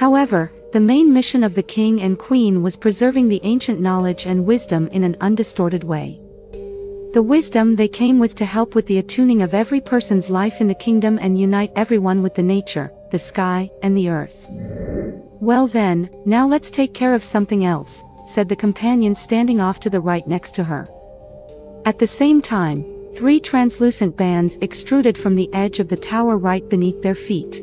However, the main mission of the king and queen was preserving the ancient knowledge and wisdom in an undistorted way. The wisdom they came with to help with the attuning of every person's life in the kingdom and unite everyone with the nature, the sky, and the earth. "Well then, now let's take care of something else," said the companion standing off to the right next to her. At the same time, 3 translucent bands extruded from the edge of the tower right beneath their feet.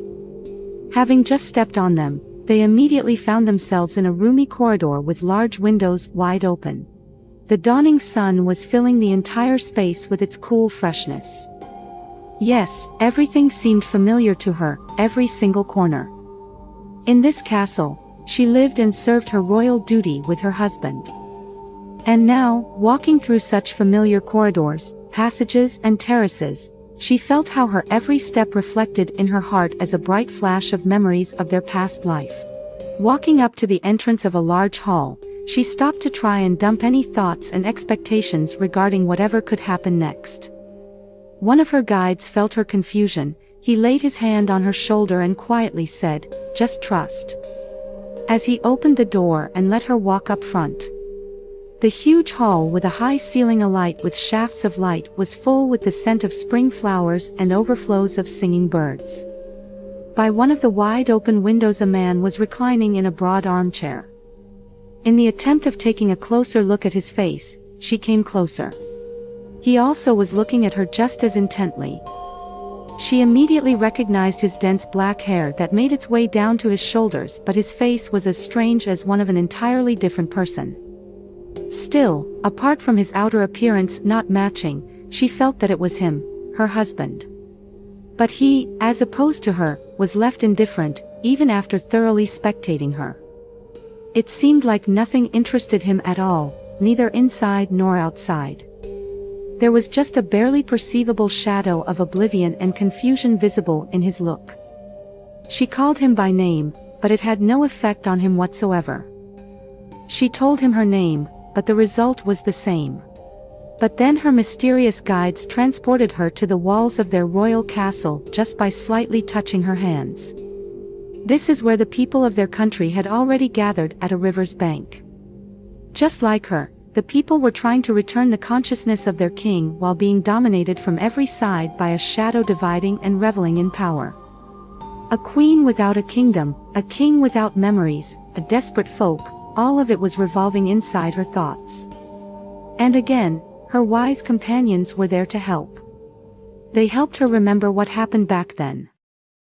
Having just stepped on them, they immediately found themselves in a roomy corridor with large windows wide open. The dawning sun was filling the entire space with its cool freshness. Yes, everything seemed familiar to her, every single corner. In this castle, she lived and served her royal duty with her husband. And now, walking through such familiar corridors, passages and terraces, she felt how her every step reflected in her heart as a bright flash of memories of their past life. Walking up to the entrance of a large hall, she stopped to try and dump any thoughts and expectations regarding whatever could happen next. One of her guides felt her confusion. He laid his hand on her shoulder and quietly said, "Just trust," as he opened the door and let her walk up front. The huge hall with a high ceiling alight with shafts of light was full with the scent of spring flowers and overflows of singing birds. By one of the wide open windows a man was reclining in a broad armchair. In the attempt of taking a closer look at his face, she came closer. He also was looking at her just as intently. She immediately recognized his dense black hair that made its way down to his shoulders, but his face was as strange as one of an entirely different person. Still, apart from his outer appearance not matching, she felt that it was him, her husband. But he, as opposed to her, was left indifferent, even after thoroughly spectating her. It seemed like nothing interested him at all, neither inside nor outside. There was just a barely perceivable shadow of oblivion and confusion visible in his look. She called him by name, but it had no effect on him whatsoever. She told him her name, but the result was the same. But then her mysterious guides transported her to the walls of their royal castle just by slightly touching her hands. This is where the people of their country had already gathered at a river's bank. Just like her, the people were trying to return the consciousness of their king while being dominated from every side by a shadow dividing and reveling in power. A queen without a kingdom, a king without memories, a desperate folk, all of it was revolving inside her thoughts. And again, her wise companions were there to help. They helped her remember what happened back then.